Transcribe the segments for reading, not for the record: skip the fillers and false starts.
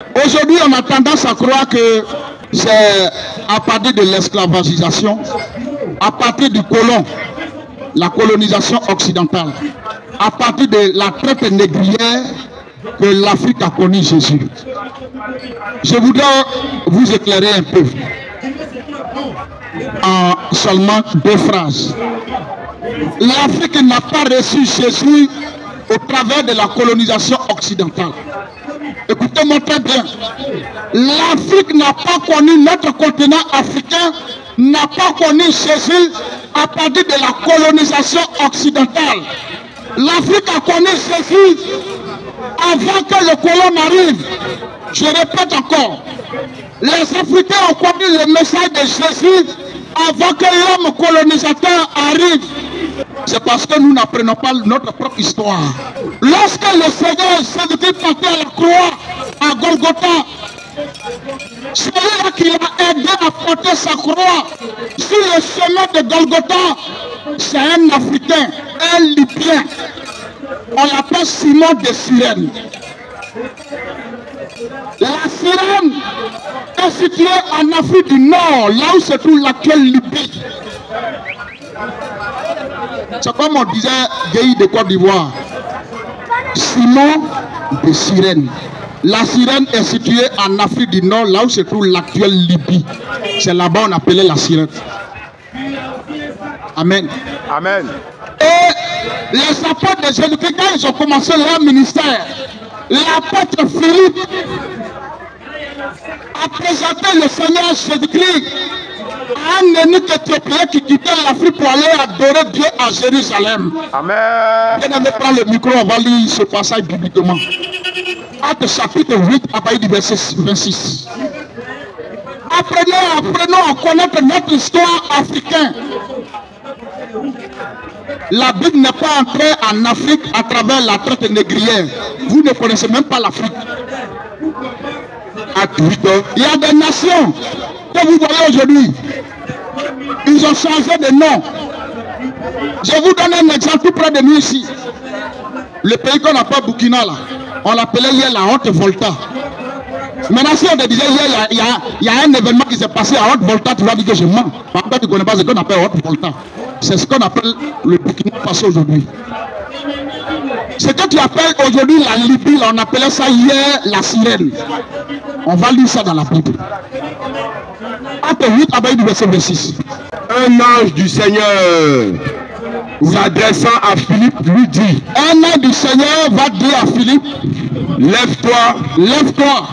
Aujourd'hui, on a tendance à croire que c'est à partir de l'esclavagisation, à partir du colon, la colonisation occidentale, à partir de la traite négrière que l'Afrique a connu Jésus. Je voudrais vous éclairer un peu en seulement 2 phrases. L'Afrique n'a pas reçu Jésus au travers de la colonisation occidentale. Écoutez-moi très bien. L'Afrique n'a pas connu, notre continent africain n'a pas connu Jésus à partir de la colonisation occidentale. L'Afrique a connu Jésus avant que le colon arrive. Je répète encore. Les Africains ont connu le message de Jésus avant que l'homme colonisateur arrive. C'est parce que nous n'apprenons pas notre propre histoire. Lorsque le Seigneur Jésus partait à la croix, à Golgotha, celui-là qui l'a aidé à porter sa croix sur le chemin de Golgotha, c'est un Africain, un Libyen. On l'appelle Simon de Cyrène. La Cyrène est située en Afrique du Nord, là où se trouve l'actuelle Libye. C'est comme on disait Guéhi de Côte d'Ivoire. Simon de Cyrène. La Cyrène est située en Afrique du Nord, là où se trouve l'actuelle Libye. C'est là-bas qu'on appelait la Cyrène. Amen. Amen. Et les apôtres de Jésus-Christ, quand ils ont commencé leur ministère, l'apôtre Philippe a présenté le Seigneur Jésus-Christ à un eunuque éthiopien qui quittait l'Afrique pour aller adorer Dieu à Jérusalem. Amen. Bien-aimé, prends le micro, on va lire ce passage bibliquement. Acte chapitre 8, à partir du verset 26. Apprenons à connaître notre histoire africaine. La Bible n'est pas entrée en Afrique à travers la traite négrière. Vous ne connaissez même pas l'Afrique. Il y a des nations que vous voyez aujourd'hui. Ils ont changé de nom. Je vous donne un exemple tout près de nous ici. Le pays qu'on appelle Burkina, là, on l'appelait hier la Haute Volta. Maintenant, si on te disait hier, il y a un événement qui s'est passé à Haute Volta, tu vas dire que je mens. Par contre, tu ne connais pas ce qu'on appelle Haute Volta. C'est ce qu'on appelle le Burkina Faso aujourd'hui. Ce que tu appelles aujourd'hui la Libye, là, on appelait ça hier la Cyrène. On va lire ça dans la Bible. Acte 8, à partir du verset 26. Un ange du Seigneur, s'adressant à Philippe, lui dit: un ange du Seigneur va dire à Philippe: lève-toi, lève-toi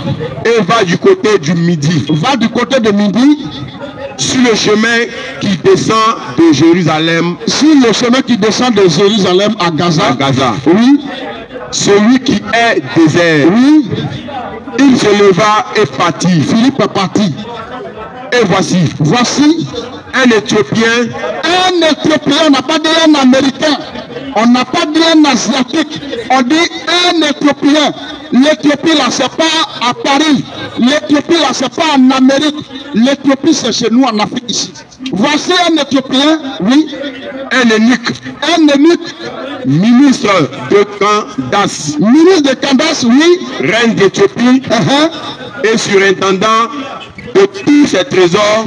et va du côté du midi. Va du côté de midi. Sur le chemin qui descend de Jérusalem. Sur le chemin qui descend de Jérusalem à Gaza. À Gaza. Oui. Celui qui est désert. Oui. Il se leva et partit. Philippe est parti. Et voici un Éthiopien. Un Éthiopien, on n'a pas dit un Américain. On n'a pas dit un Asiatique. On dit un Éthiopien. L'Éthiopie là, c'est pas à Paris. L'Éthiopie là, c'est pas en Amérique. L'Éthiopie, c'est chez nous en Afrique ici. Voici un Éthiopien, oui. Un eunuque. Un eunuque. Ministre de Candace. Ministre de Candace, oui. Reine d'Éthiopie. Et surintendant de tous ses trésors.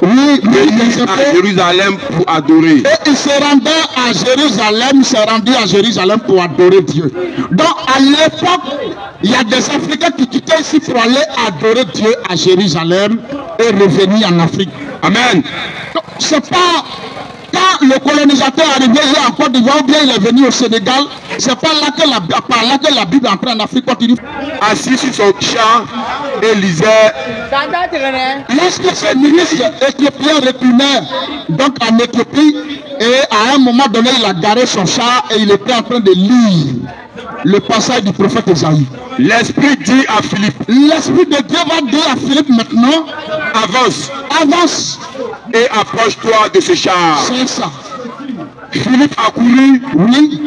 Oui, venu à Jérusalem pour adorer. Et il se rendait à Jérusalem, s'est rendu à Jérusalem pour adorer Dieu. Donc à l'époque, il y a des Africains qui quittaient ici pour aller adorer Dieu à Jérusalem et revenir en Afrique. Amen. C'est pas quand le colonisateur est arrivé hier en Côte d'Ivoire ou bien il est venu au Sénégal, c'est pas là que la Bible entre en Afrique continue. Assis sur son champ et lisait. Lorsque ce ministre éthiopien retournait donc en Éthiopie, et à un moment donné il a garé son char et il était en train de lire le passage du prophète Esaïe. L'Esprit dit à Philippe. L'Esprit de Dieu va dire à Philippe maintenant: avance. Avance. Et approche-toi de ce char. C'est ça. Philippe a couru. Oui.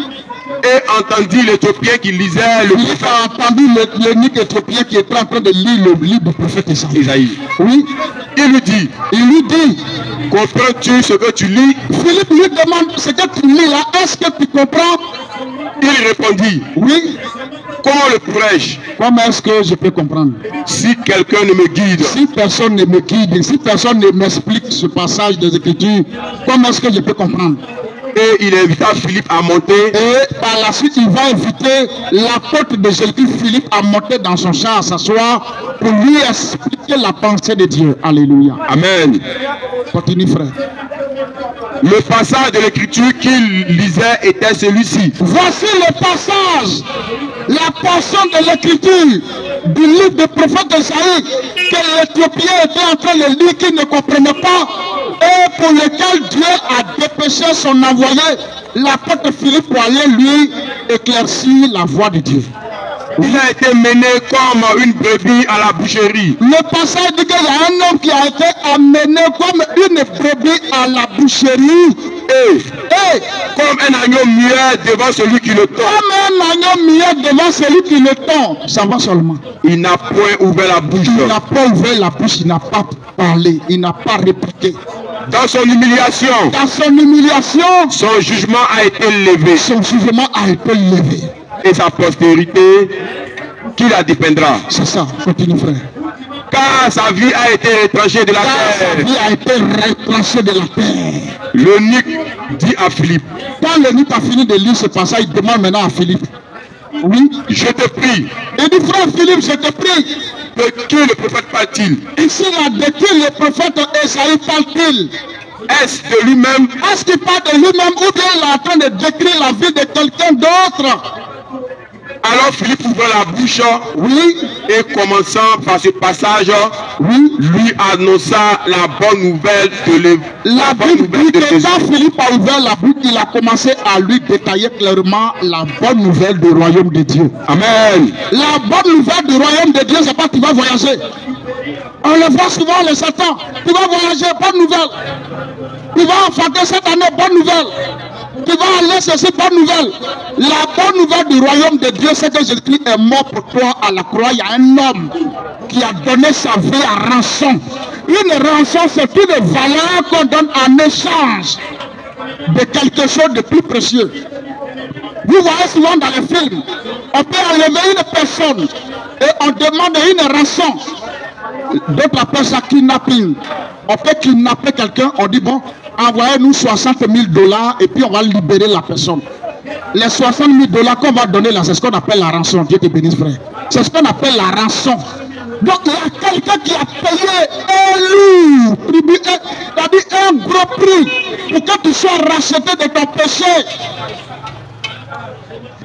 Et entendit l'Éthiopien qui lisait le prophète. A entendu l'eunuque éthiopien qui était en train de lire le livre du prophète Esaïe. Isaïe. Oui. Il lui dit, comprends-tu ce que tu lis? Philippe lui demande, ce que tu lis là, est-ce que tu comprends? Il répondit, oui. Comment le pourrais-je? Comment est-ce que je peux comprendre? Si quelqu'un ne me guide. Si personne ne me guide, si personne ne m'explique ce passage des Écritures, comment est-ce que je peux comprendre? Et il invita Philippe à monter. Et par la suite, il va inviter l'apôtre de Jésus-Christ, Philippe, à monter dans son char, à s'asseoir, pour lui expliquer la pensée de Dieu. Alléluia. Amen. Continue, frère. Le passage de l'écriture qu'il lisait était celui-ci. Voici le passage, la portion de l'écriture du livre du prophète Esaïe que l'Éthiopien était en train de lire, qu'il ne comprenait pas, et pour lequel Dieu a dépêché son envoyé, l'apôtre Philippe, pour aller lui éclaircir la voie de Dieu. Il a été mené comme une brebis à la boucherie. Le passage dit qu'il y a un homme qui a été amené comme une brebis à la boucherie. Et comme un agneau muet devant celui qui le tond. Comme un agneau muet devant celui qui le tond. Ça va seulement. Il n'a point ouvert la bouche. Il n'a pas ouvert la bouche, il n'a pas parlé, il n'a pas répliqué. Dans son humiliation. Dans son humiliation. Son jugement a été levé. Son jugement a été levé. Et sa postérité, qui la dépendra. C'est ça, continue frère. Car sa vie a été retranchée de la terre. Sa vie a été retranchée de la terre. L'eunuque dit à Philippe. Quand l'eunuque a fini de lire ce passage, il demande maintenant à Philippe. Oui. Je te prie. Il dit, frère Philippe, je te prie. De qui le prophète parle-t-il? Ici, là, de qui le prophète Esaïe parle-t-il? Est-ce de lui-même? Est-ce qu'il parle de lui-même ou bien il est en train de décrire la vie de quelqu'un d'autre? Alors Philippe ouvre la bouche, oui, et commençant par ce passage, oui, lui annonça la bonne nouvelle de la Bible dit que quand Philippe a ouvert la bouche, il a commencé à lui détailler clairement la bonne nouvelle du royaume de Dieu. Amen. La bonne nouvelle du royaume de Dieu, c'est pas que tu vas voyager. On le voit souvent, les Satan. Tu vas voyager, bonne nouvelle. Tu vas enfanter cette année, bonne nouvelle. Tu vas aller chercher bonne nouvelle. La bonne nouvelle du royaume de Dieu, c'est que Jésus-Christ est mort pour toi à la croix. Il y a un homme qui a donné sa vie à rançon. Une rançon, c'est une valeur qu'on donne en échange de quelque chose de plus précieux. Vous voyez souvent dans les films, on peut enlever une personne et on demande une rançon. D'autres appellent ça kidnapping. On peut kidnapper quelqu'un, on dit bon, envoyez-nous 60 000 $ et puis on va libérer la personne. Les 60 000 $, qu'on va donner là, c'est ce qu'on appelle la rançon. Dieu te bénisse, frère. C'est ce qu'on appelle la rançon. Donc il y a quelqu'un qui a payé un lourd tribut, c'est-à-dire un gros prix pour que tu sois racheté de ton péché.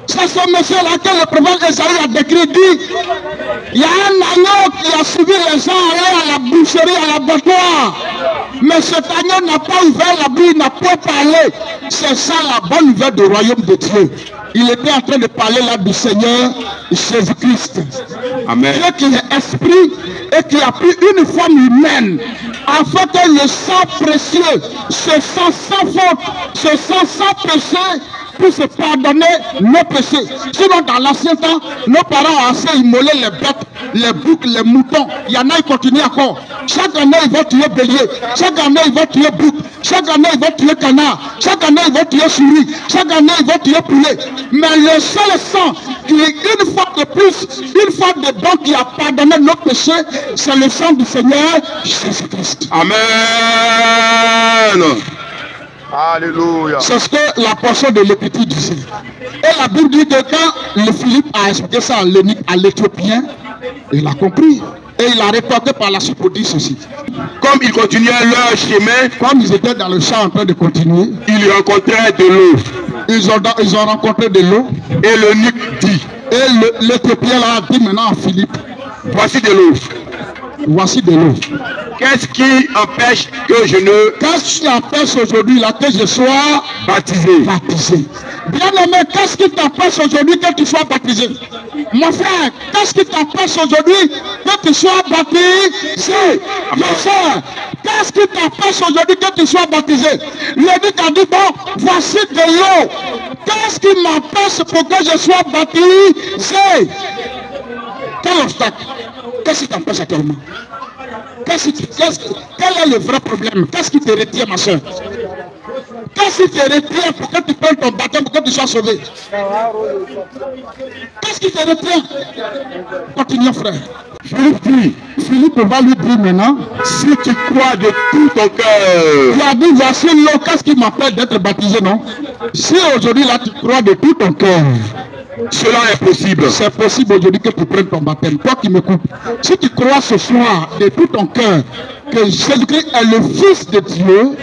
C'est ce monsieur-là que le prophète Esaïe a décrit, dit, il y a un agneau qui a suivi les gens aller à la boucherie, à l'abattoir. Mais cet agneau n'a pas ouvert la bouche, il n'a pas parlé. C'est ça la bonne nouvelle du royaume de Dieu. Il était en train de parler là du Seigneur Jésus-Christ. Amen. Dieu qui est esprit et qui a pris une forme humaine afin que le sang précieux, ce sang sans faute, ce sang sans péché, puisse pardonner nos péchés. Sinon, dans l'ancien temps, nos parents ont assez immolé les bêtes, les boucs, les moutons. Il y en a qui continuent encore. Chaque année, ils vont tuer bélier. Chaque année, ils vont tuer bouc. Chaque année, ils vont tuer canard. Chaque année, ils vont tuer souris. Chaque année, ils vont tuer poulet. Mais le seul sang qui est une fois de plus, une fois de bon qui a pardonné nos péchés, c'est le sang du Seigneur Jésus-Christ. Amen. Alléluia. C'est ce que la portion de l'Écriture disait. Et la Bible dit que quand le Philippe a expliqué ça à l'Éthiopien, il a compris. Et il a rétorqué par la suite pour dire ceci. Comme ils continuaient leur chemin, comme ils étaient dans le champ en train de continuer, ils rencontraient de l'eau. Ils ont rencontré de l'eau. Et l'eunuque dit. Et l'Éthiopien là dit maintenant à Philippe, voici de l'eau. Voici de l'eau. Qu'est-ce qui empêche que je ne... Qu'est-ce qui empêche aujourd'hui là que je sois baptisé? Bien aimé, qu'est-ce qui t'empêche aujourd'hui que tu sois baptisé? Mon frère, qu'est-ce qui t'empêche aujourd'hui que tu sois baptisé? Mon frère, qu'est-ce qui t'empêche aujourd'hui que tu sois baptisé? L'évêque a dit, bon, voici de l'eau. Qu'est-ce qui m'empêche pour que je sois baptisé? Quel obstacle? Qu'est-ce qui t'empêche actuellement? Quel est le vrai problème? Qu'est-ce qui te retient, ma soeur? Qu'est-ce qui te retient pour que tu prennes ton baptême, pour que tu sois sauvé? Qu'est-ce qui te retient? Continuons, frère. Philippe va lui dire maintenant, si tu crois de tout ton cœur. Tu as dit, voici l'eau, qu'est-ce qui m'appelle d'être baptisé, non? Si aujourd'hui là tu crois de tout ton cœur, cela est possible. C'est possible aujourd'hui que tu prennes ton baptême. Toi qui m'écoutes, si tu crois ce soir de tout ton cœur que Jésus-Christ est le Fils de Dieu,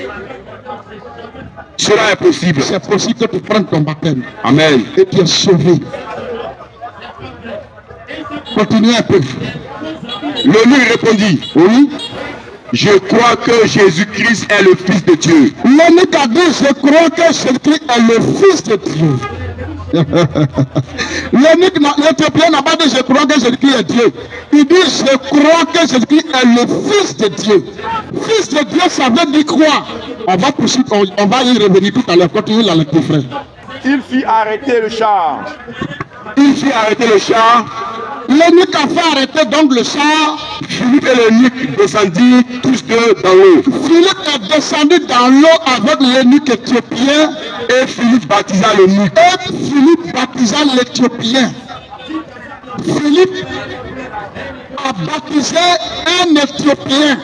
cela est possible. C'est possible que tu prennes ton baptême. Amen. Et tu es sauvé. Continuez un peu. L'eunuque répondit, oui, je crois que Jésus-Christ est le Fils de Dieu. L'eunuque a dit, je crois que Jésus-Christ est le Fils de Dieu. L'eunuque, l'Éthiopien n'a pas dit, je crois que Jésus-Christ est Dieu. Il dit, je crois que Jésus-Christ est le Fils de Dieu. Fils de Dieu, ça veut dire quoi? On va poursuivre, on va y revenir tout à l'heure. Continue la lecture, frère. Il fit arrêter le char. Il fit arrêter le char. L'eunuque a fait arrêter donc le char. Philippe et l'eunuque descendirent tous deux dans l'eau. Philippe est descendu dans l'eau avec l'eunuque éthiopien. Et Philippe baptisa l'eunuque. Et Philippe baptisa l'Éthiopien. Philippe a baptisé un Éthiopien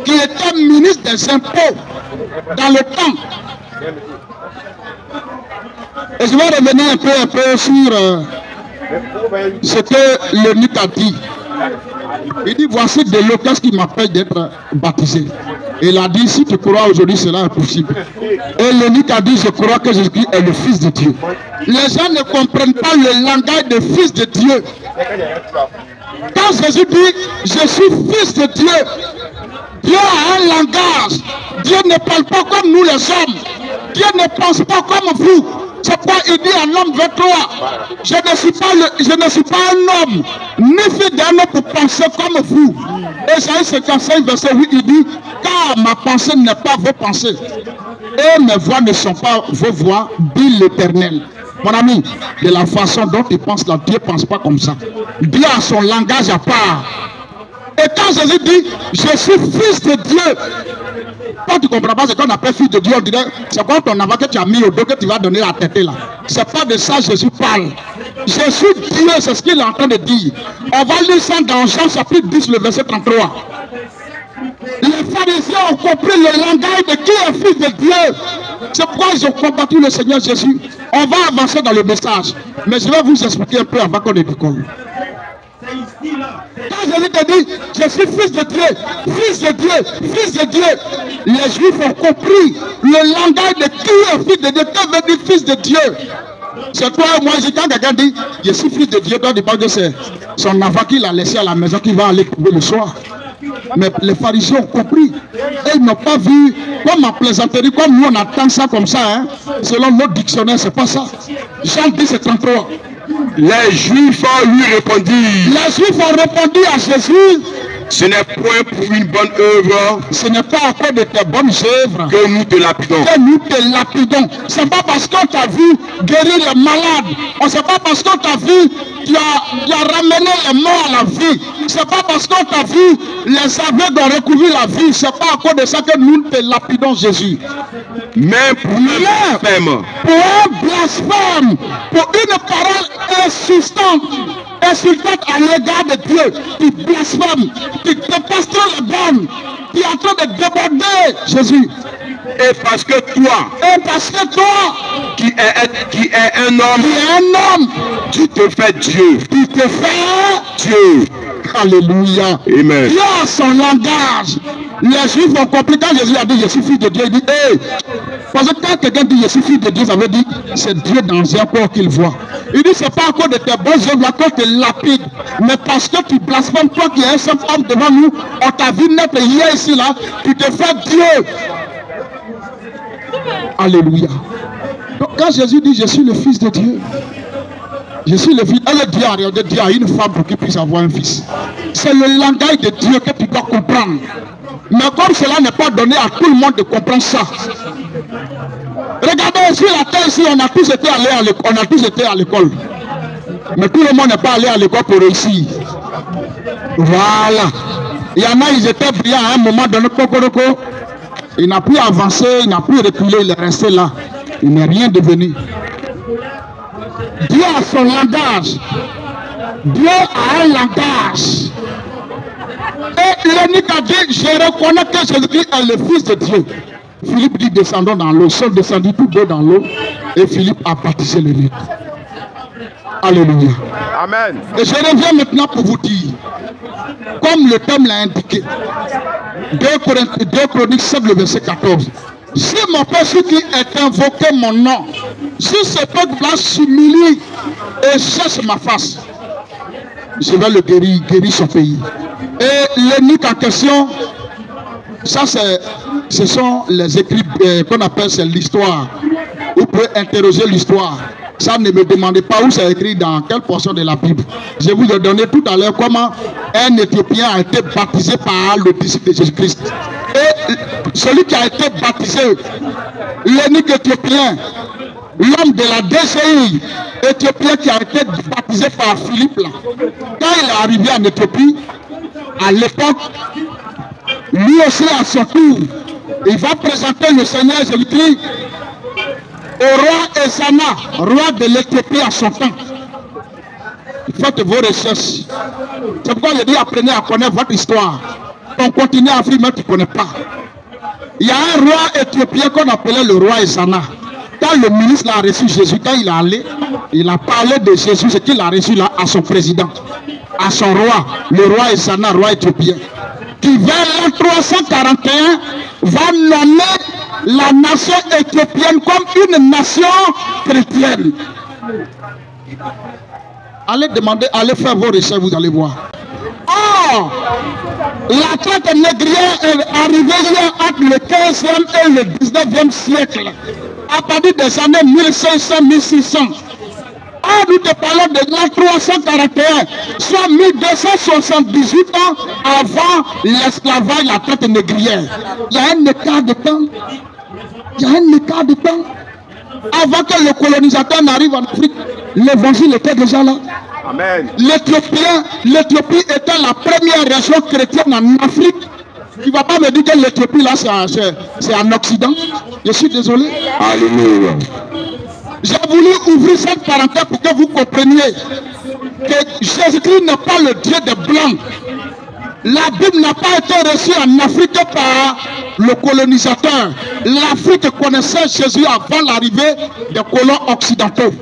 qui était ministre des impôts dans le temps. Et je vais revenir un peu sur ce que l'eunuque a dit. Il dit, voici de l'eau, qu'est-ce qui m'appelle d'être baptisé? Il a dit, si tu crois aujourd'hui, cela est possible. Et l'eunuque a dit, je crois que Jésus est le Fils de Dieu. Les gens ne comprennent pas le langage de Fils de Dieu. Quand Jésus dit, je suis Fils de Dieu, Dieu a un langage. Dieu ne parle pas comme nous les hommes. Dieu ne pense pas comme vous. C'est pourquoi il dit à l'homme 23, je ne suis pas un homme, ni fils d'un homme pour penser comme vous. Ésaïe 55, verset 8, il dit, car ma pensée n'est pas vos pensées, et mes voix ne sont pas vos voix, dit l'Éternel. Mon ami, de la façon dont tu penses là, Dieu ne pense pas comme ça. Dieu a son langage à part. Et quand Jésus dit, je suis Fils de Dieu, quand tu ne comprends pas ce qu'on appelle Fils de Dieu, on dirait, c'est quoi ton avant que tu as mis au dos que tu vas donner la tête là. C'est pas de ça Jésus parle. Je suis Dieu, c'est ce qu'il est en train de dire. On va lire ça dans Jean chapitre 10, le verset 33. Les pharisiens ont compris le langage de qui est Fils de Dieu. C'est pourquoi ils ont combattu le Seigneur Jésus. On va avancer dans le message. Mais je vais vous expliquer un peu avant qu'on décolle. Quand Jésus te dit, je suis Fils de Dieu, Fils de Dieu, Fils de Dieu, les Juifs ont compris le langage de qui est Fils de Dieu. Que veut dire Fils de Dieu? C'est toi et moi, quand quelqu'un dit, je suis Fils de Dieu, toi tu penses que c'est son enfant qu'il a laissé à la maison qu'il va aller trouver le soir. Mais les pharisiens ont compris. Et ils n'ont pas vu, comme en plaisanterie, comme nous on attend ça comme ça, hein, selon notre dictionnaire, c'est pas ça. Jean 10 et 33. Les Juifs lui répondirent. Les Juifs ont répondu à Jésus. Ce n'est point pour une bonne œuvre. Ce n'est pas encore de tes bonnes œuvres que nous te lapidons. Que nous te lapidons. Ce n'est pas parce qu'on t'a vu guérir les malades. Ce n'est pas parce qu'on t'a vu tu as ramené les morts à la vie. Ce n'est pas parce qu'on t'a vu les aveugles ont recouvert la vie. Ce n'est pas à cause de ça que nous te lapidons, Jésus. Mais pour un blasphème. Pour un blasphème. Pour une parole insistante à l'égard de Dieu. Tu blasphèmes. Tu dépasses trop les bornes. Tu es en train de déborder, Jésus. Et parce que toi, qui est un homme, tu te fais Dieu. Tu te fais Dieu. Alléluia. Amen. Dieu a son langage. Les Juifs ont compris quand Jésus a dit je suis fils de Dieu. Il dit hey. Parce que quand quelqu'un dit je suis fils de Dieu, ça veut dire c'est Dieu dans un corps qu'il voit. Il dit c'est pas à cause de tes bonnes œuvres qu'on te lapide, mais parce que tu blasphèmes, toi qui es un simple homme devant nous, on t'a vu naître hier ici là, tu te fais Dieu. Alléluia. Donc quand Jésus dit je suis le fils de Dieu, je suis le fils, elle dit à une femme pour qu'il puisse avoir un fils. C'est le langage de Dieu que tu dois comprendre. Mais comme cela n'est pas donné à tout le monde de comprendre ça. Regardez sur la terre ici, on a tous été à l'école. Mais tout le monde n'est pas allé à l'école pour réussir. Voilà. Il y en a, ils étaient brillants à un moment donné. Il n'a plus avancé, il n'a plus reculé, il est resté là. Il n'est rien devenu. Dieu a son langage. Dieu a un langage. Et l'unique a dit, je reconnais que Jésus-Christ est le Fils de Dieu. Philippe dit, descendons dans l'eau. Ils sont descendus tous deux dans l'eau. Et Philippe a baptisé le lieu. Alléluia. Amen. Et je reviens maintenant pour vous dire, comme le thème l'a indiqué, 2 Chroniques 7, le verset 14. Si mon peuple qui est invoqué mon nom, si ce peuple-là s'humilie et cherche ma face, je vais le guérir son pays. Et l'unique en question, ça ce sont les écrits qu'on appelle, c'est l'histoire. Vous pouvez interroger l'histoire. Ça, ne me demandez pas où c'est écrit, dans quelle portion de la Bible. Je vous ai donné tout à l'heure comment un Éthiopien a été baptisé par le disciple de Jésus-Christ. Et celui qui a été baptisé, l'unique Éthiopien, l'homme de la DCI éthiopien qui a été baptisé par Philippe, là, quand il est arrivé en Éthiopie, à l'époque, lui aussi à son tour, il va présenter le Seigneur Jésus-Christ au roi Ezana, roi de l'Éthiopie à son temps. Faites vos recherches. C'est pourquoi je dis apprenez à connaître votre histoire. On continue à vivre, mais tu ne connais pas. Il y a un roi éthiopien qu'on appelait le roi Ezana. Quand le ministre a reçu Jésus, quand il est allé, il a parlé de Jésus, ce qu'il a reçu là à son président, à son roi, le roi Ezana, roi éthiopien, qui vers l'an 341 va nommer la nation éthiopienne comme une nation chrétienne. Allez demander, allez faire vos recherches, vous allez voir. Or, la traite négrière est arrivée hier entre le 15e et le 19e siècle, à partir des années 1500-1600. Or, nous te parlons de l'an 341, soit 1278 ans avant l'esclavage, la traite négrière. Il y a un écart de temps. Il y a un écart de temps. Avant que le colonisateur n'arrive en Afrique, l'évangile était déjà là. Amen. L'Éthiopie était la première région chrétienne en Afrique. Tu ne vas pas me dire que l'Éthiopie là c'est en Occident. Je suis désolé. Alléluia. J'ai voulu ouvrir cette parenthèse pour que vous compreniez que Jésus-Christ n'est pas le Dieu des Blancs. La Bible n'a pas été reçue en Afrique par le colonisateur. L'Afrique connaissait Jésus avant l'arrivée des colons occidentaux.